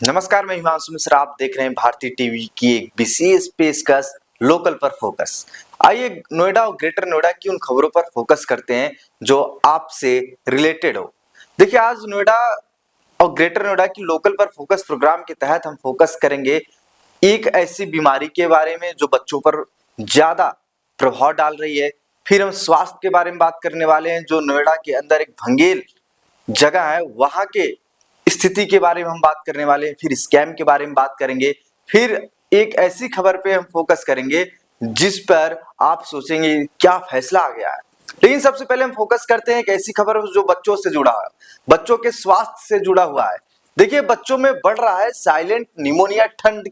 नमस्कार, मैं हिमांशु मिश्रा। आप देख रहे हैं भारतीय टीवी की एक विशेष पेशकश लोकल पर फोकस। आइए नोएडा और ग्रेटर नोएडा की उन खबरों पर फोकस करते हैं जो आपसे रिलेटेड हो। देखिए, आज नोएडा और ग्रेटर नोएडा की लोकल पर फोकस प्रोग्राम के तहत हम फोकस करेंगे एक ऐसी बीमारी के बारे में जो बच्चों पर ज्यादा प्रभाव डाल रही है। फिर हम स्वास्थ्य के बारे में बात करने वाले हैं जो नोएडा के अंदर एक भंगेल जगह है, वहां के स्थिति के बारे में हम बात करने वाले हैं। फिर स्कैम के बारे में बात करेंगे। फिर एक ऐसी खबर पे हम फोकस करेंगे जिस पर आप सोचेंगे क्या फैसला आ गया है। लेकिन सबसे पहले हम फोकस करते हैं एक ऐसी खबर जो बच्चों से जुड़ा है, बच्चों के स्वास्थ्य से जुड़ा हुआ है। देखिए, बच्चों में बढ़ रहा है साइलेंट निमोनिया। ठंड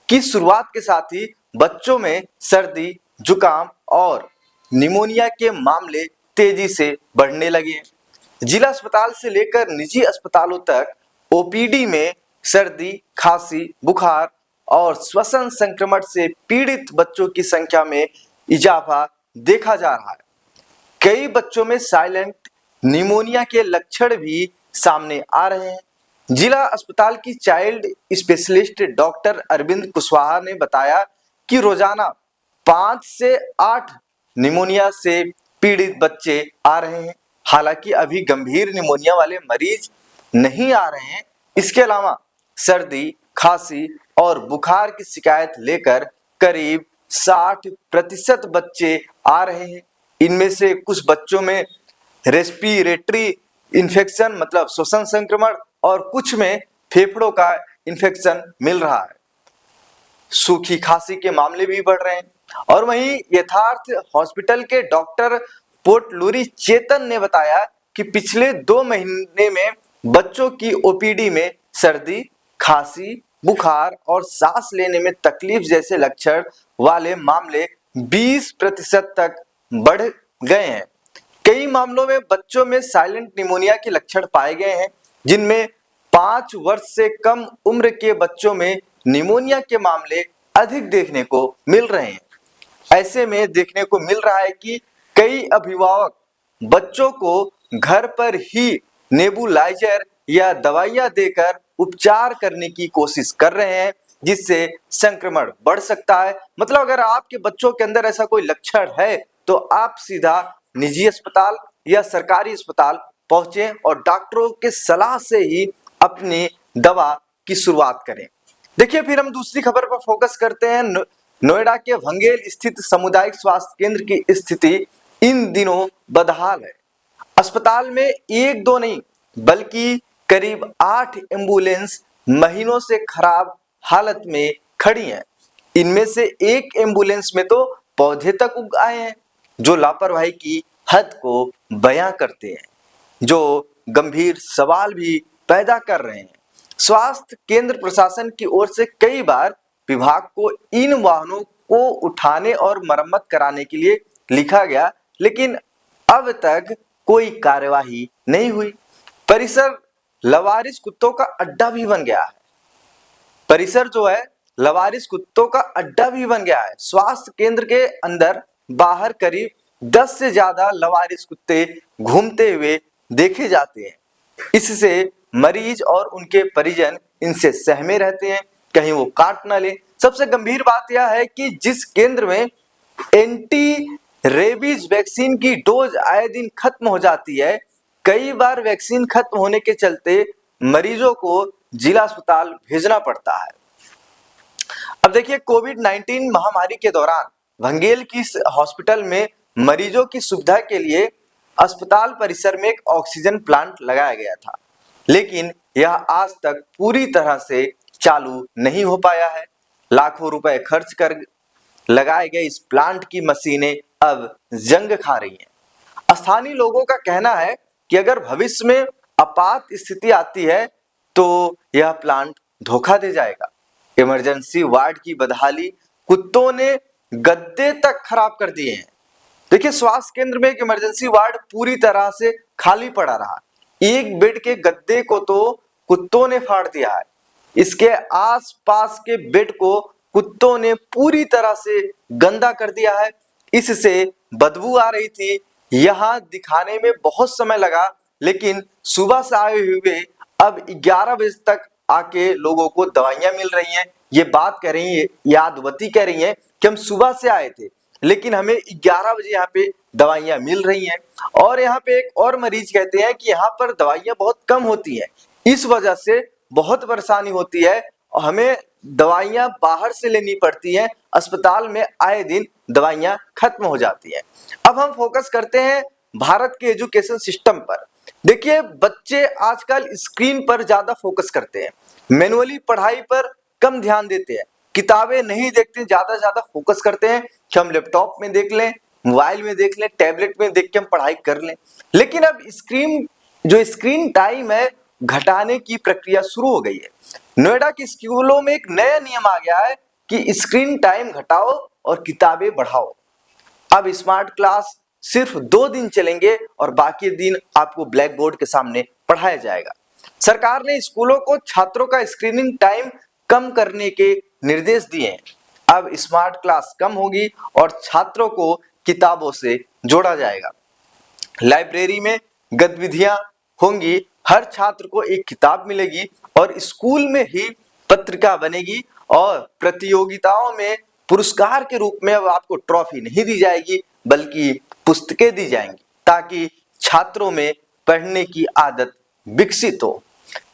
की शुरुआत के साथ ही बच्चों में सर्दी, जुकाम और निमोनिया के मामले तेजी से बढ़ने लगे हैं। जिला अस्पताल से लेकर निजी अस्पतालों तक ओपीडी में सर्दी, खांसी, बुखार और श्वसन संक्रमण से पीड़ित बच्चों की संख्या में इजाफा देखा जा रहा है। कई बच्चों में साइलेंट निमोनिया के लक्षण भी सामने आ रहे हैं। जिला अस्पताल की child specialist doctor Arvind Kushwaha ने बताया कि रोजाना 5 से 8 निमोनिया से पीड़ित बच्चे आ रहे हैं। हालांकि अभी गंभीर निमोनिया वाले मरीज नहीं आ रहे हैं। इसके अलावा सर्दी, खांसी और बुखार की शिकायत लेकर करीब 60% बच्चे आ रहे हैं। इनमें से कुछ बच्चों में रेस्पिरेटरी इन्फेक्शन मतलब श्वसन संक्रमण और कुछ में फेफड़ों का इन्फेक्शन मिल रहा है। सूखी खांसी के मामले भी बढ़ रहे हैं। और वहीं यथार्थ हॉस्पिटल के डॉक्टर पोटलूरी चेतन ने बताया कि पिछले 2 महीने में बच्चों की ओपीडी में सर्दी, खांसी, बुखार और सांस लेने में तकलीफ जैसे लक्षण वाले मामले 20% तक बढ़ गए हैं। कई मामलों में बच्चों में साइलेंट निमोनिया के लक्षण पाए गए हैं, जिनमें 5 वर्ष से कम उम्र के बच्चों में निमोनिया के मामले अधिक देखने को मिल रहे हैं। ऐसे में देखने को मिल रहा है कि कई अभिभावक बच्चों को घर पर ही नेबुलाइजर या दवाइयां देकर उपचार करने की कोशिश कर रहे हैं, जिससे संक्रमण बढ़ सकता है। मतलब अगर आपके बच्चों के अंदर ऐसा कोई लक्षण है तो आप सीधा निजी अस्पताल या सरकारी अस्पताल पहुंचे और डॉक्टरों के सलाह से ही अपनी दवा की शुरुआत करें। देखिए, फिर हम दूसरी खबर पर फोकस करते हैं। नोएडा के भंगेल स्थित सामुदायिक स्वास्थ्य केंद्र की स्थिति इन दिनों बदहाल है। अस्पताल में 1-2 नहीं बल्कि करीब 8 एम्बुलेंस महीनों से खराब हालत में खड़ी हैं। इनमें से एक एम्बुलेंस में तो पौधे तक उग आए हैं, जो लापरवाही की हद को बयां करते हैं, जो गंभीर सवाल भी पैदा कर रहे हैं। स्वास्थ्य केंद्र प्रशासन की ओर से कई बार विभाग को इन वाहनों को उठाने और मरम्मत कराने के लिए लिखा गया, लेकिन अब तक कोई कार्यवाही नहीं हुई। परिसर लवारिस कुत्तों का अड्डा भी बन गया है। परिसर जो है लवारिस कुत्तों का अड्डा भी बन गया है। स्वास्थ्य केंद्र के अंदर बाहर करीब 10 से ज्यादा लवारिस कुत्ते घूमते हुए देखे जाते हैं। इससे मरीज और उनके परिजन इनसे सहमे रहते हैं, कहीं वो काट ना ले। सबसे गंभीर बात यह है कि जिस केंद्र में एंटी रेबीज वैक्सीन की डोज आए दिन खत्म हो जाती है, कई बार वैक्सीन खत्म होने के चलते मरीजों को जिला अस्पताल भेजना पड़ता है। अब देखिए, कोविड-19 महामारी के दौरान भंगेल की हॉस्पिटल में मरीजों की सुविधा के लिए अस्पताल परिसर में एक ऑक्सीजन प्लांट लगाया गया था, लेकिन यह आज तक पूरी तरह से चालू नहीं हो पाया है। लाखों रुपए खर्च कर लगाए गए इस प्लांट की मशीनें अब जंग खा रही हैं। स्थानीय लोगों का कहना है कि अगर भविष्य में आपात स्थिति आती है तो यह प्लांट धोखा दे जाएगा। इमरजेंसी वार्ड की बदहाली, कुत्तों ने गद्दे तक खराब कर दिए हैं। देखिए, स्वास्थ्य केंद्र में एक इमरजेंसी वार्ड पूरी तरह से खाली पड़ा रहा। एक बेड के गद्दे को तो कुत्तों ने फाड़ दिया है। इसके आसपास के बेड को कुत्तों ने पूरी तरह से गंदा कर दिया है। इससे बदबू आ रही थी। यहां दिखाने में बहुत समय लगा, लेकिन सुबह से आए हुए अब 11 बजे तक आके लोगों को दवाइयां मिल रही हैं। ये बात कह रही है, यादवती कह रही है कि हम सुबह से आए थे लेकिन हमें 11 बजे यहाँ पे दवाइयां मिल रही हैं। और यहाँ पे एक और मरीज कहते हैं कि यहाँ पर दवाइयां बहुत कम होती हैं, इस वजह से बहुत परेशानी होती है और हमें दवाइयां बाहर से लेनी पड़ती हैं, अस्पताल में आए दिन दवाइयां खत्म हो जाती हैं। अब हम फोकस करते हैं भारत के एजुकेशन सिस्टम पर। देखिए, बच्चे आजकल स्क्रीन पर ज्यादा फोकस करते हैं, मैनुअली पढ़ाई पर कम ध्यान देते हैं, किताबें नहीं देखते, ज्यादा फोकस करते हैं कि हम लैपटॉप में देख लें, मोबाइल में देख लें, टैबलेट में देख के हम पढ़ाई कर लें। लेकिन अब स्क्रीन टाइम है घटाने की प्रक्रिया शुरू हो गई है। नोएडा के स्कूलों में एक नया नियम आ गया है कि स्क्रीन टाइम घटाओ और किताबें बढ़ाओ। अब स्मार्ट क्लास सिर्फ 2 दिन चलेंगे और बाकी दिन आपको ब्लैक बोर्ड के सामने पढ़ाया जाएगा। सरकार ने स्कूलों को छात्रों का स्क्रीनिंग टाइम कम करने के निर्देश दिए हैं। अब स्मार्ट क्लास कम होगी और छात्रों को किताबों से जोड़ा जाएगा। लाइब्रेरी में गतिविधियां होंगी, हर छात्र को एक किताब मिलेगी और स्कूल में ही पत्रिका बनेगी और प्रतियोगिताओं में पुरस्कार के रूप में अब आपको ट्रॉफी नहीं दी जाएगी बल्कि पुस्तकें दी जाएंगी ताकि छात्रों में पढ़ने की आदत विकसित हो।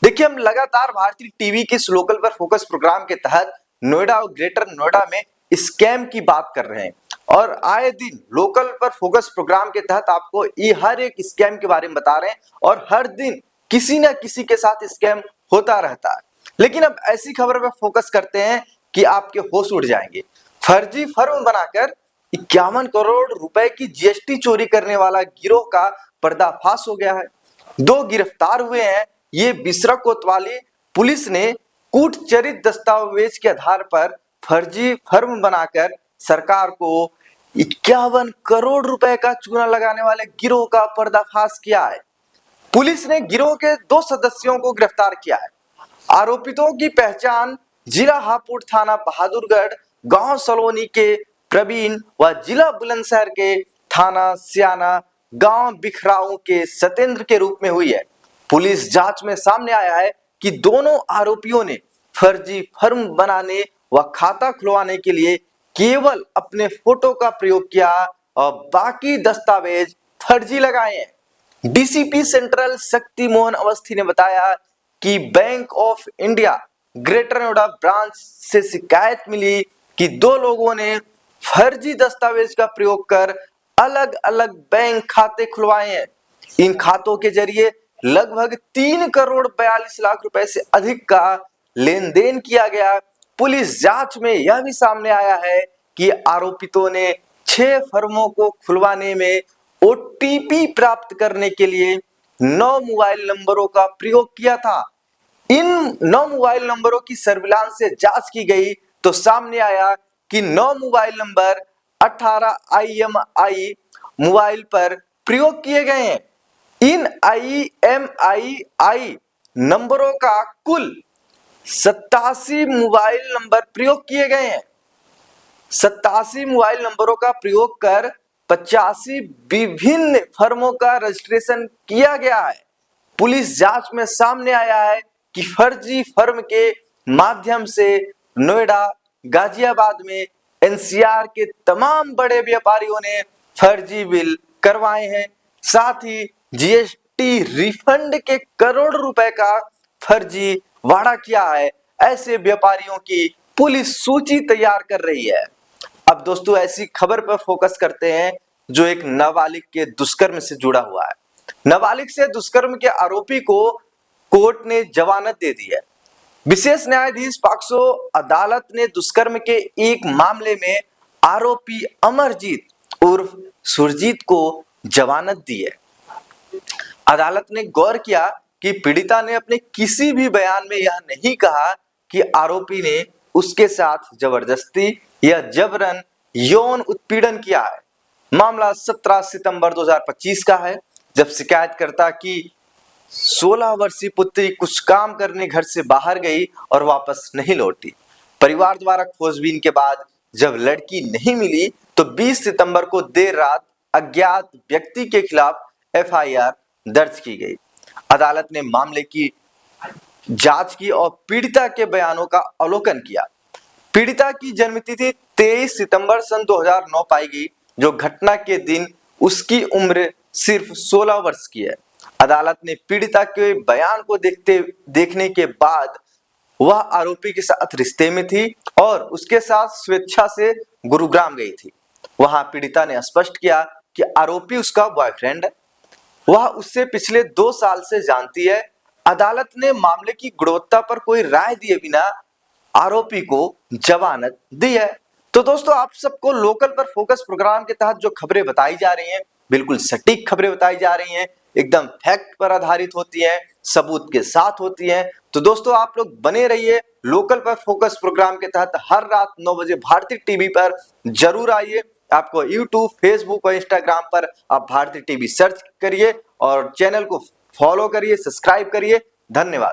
देखिए, हम लगातार भारतीय टीवी के इस लोकल पर फोकस प्रोग्राम के तहत नोएडा और ग्रेटर नोएडा में स्कैम की बात कर रहे हैं और आए दिन लोकल पर फोकस प्रोग्राम के तहत आपको ये हर एक स्कैम के बारे में बता रहे हैं और हर दिन किसी न किसी के साथ स्कैम होता रहता है। लेकिन अब ऐसी खबर पर फोकस करते हैं कि आपके होश उड़ जाएंगे। फर्जी फर्म बनाकर 51 करोड़ रुपए की जीएसटी चोरी करने वाला गिरोह का पर्दाफाश हो गया है। 2 गिरफ्तार हुए हैं। ये बिसरा कोतवाली पुलिस ने कूटचरित दस्तावेज के आधार पर फर्जी फर्म बनाकर सरकार को 51 करोड़ रुपए का चूना लगाने वाले गिरोह का पर्दाफाश किया है। पुलिस ने गिरोह के 2 सदस्यों को गिरफ्तार किया है। आरोपितों की पहचान जिला हापुड़ थाना बहादुरगढ़ गांव सलोनी के प्रवीण व जिला बुलंदशहर के थाना सियाना गांव बिखराऊ के सत्येंद्र के रूप में हुई है। पुलिस जांच में सामने आया है कि दोनों आरोपियों ने फर्जी फर्म बनाने व खाता खुलवाने के लिए केवल अपने फोटो का प्रयोग किया और बाकी दस्तावेज फर्जी लगाए हैं। डीसीपी सेंट्रल शक्ति मोहन अवस्थी ने बताया कि bank of India greater Noida branch से शिकायत मिली कि 2 लोगों ने फर्जी दस्तावेज का प्रयोग कर अलग अलग बैंक खाते खुलवाए हैं। इन खातों के जरिए लगभग 3 करोड़ 42 लाख रुपए से अधिक का लेन देन किया गया। पुलिस जांच में यह भी सामने आया है कि आरोपितों ने 6 फर्मों को खुलवाने में ओटीपी प्राप्त करने के लिए 9 मोबाइल नंबरों का प्रयोग किया था। इन 9 मोबाइल नंबरों की सर्विलांस से जांच की गई तो सामने आया कि 9 मोबाइल नंबर 18 IMEI मोबाइल पर प्रयोग किए गए हैं। इन IMEI नंबरों का कुल 87 मोबाइल नंबर प्रयोग किए गए हैं। 87 मोबाइल नंबरों का प्रयोग कर 85 विभिन्न फर्मों का रजिस्ट्रेशन किया गया है। पुलिस जांच में सामने आया है कि फर्जी फर्म के माध्यम से नोएडा गाजियाबाद में एनसीआर के तमाम बड़े व्यापारियों ने फर्जी बिल करवाए हैं। साथ ही जीएसटी रिफंड के करोड़ रुपए का फर्जी वादा किया है। ऐसे व्यापारियों की पुलिस सूची तैयार कर रही है। अब दोस्तों, ऐसी खबर पर फोकस करते हैं जो एक नाबालिग के दुष्कर्म से जुड़ा हुआ है। नाबालिग से दुष्कर्म के आरोपी को कोर्ट ने जमानत दे दी है। विशेष न्यायाधीश पॉक्सो अदालत ने दुष्कर्म के एक मामले में आरोपी अमरजीत उर्फ सुरजीत को जमानत दी है। अदालत ने गौर किया कि पीड़िता ने अपने किसी भी बयान में यह नहीं कहा कि आरोपी ने उसके साथ जबरदस्ती या जबरन यौन उत्पीड़न किया है। मामला 17 सितंबर 2025 का है, जब शिकायतकर्ता की 16 वर्षीय पुत्री कुछ काम करने घर से बाहर गई और वापस नहीं लौटी। परिवार द्वारा खोजबीन के बाद जब लड़की नहीं मिली तो 20 सितंबर को देर रात अज्ञात व्यक्ति के खिलाफ एफआईआर दर्ज की गई। अदालत ने मामले की जांच की और पीड़िता के बयानों का अवलोकन किया। पीड़िता की जन्मतिथि 23 सितंबर सन 2009 पाई गई, जो घटना के दिन उसकी उम्र सिर्फ 16 वर्ष की है। अदालत ने पीड़िता के बयान को देखने के बाद वह आरोपी के साथ रिश्ते में थी और उसके साथ स्वेच्छा से गुरुग्राम गई थी। वहां पीड़िता ने स्पष्ट किया कि आरोपी उसका बॉयफ्रेंड है, वह उससे पिछले 2 साल से जानती है। अदालत ने मामले की गुणवत्ता पर कोई राय दिए बिना आरोपी को जमानत दी है। तो दोस्तों, आप सबको लोकल पर फोकस प्रोग्राम के तहत जो खबरें बताई जा रही हैं, बिल्कुल सटीक खबरें बताई जा रही हैं, एकदम फैक्ट पर आधारित होती हैं, सबूत के साथ होती हैं। तो दोस्तों, आप लोग बने रहिए लोकल पर फोकस प्रोग्राम के तहत। हर रात 9 बजे भारतीय टीवी पर जरूर आइए। आपको यूट्यूब, फेसबुक और इंस्टाग्राम पर आप भारतीय टीवी सर्च करिए और चैनल को फॉलो करिए, सब्सक्राइब करिए। धन्यवाद।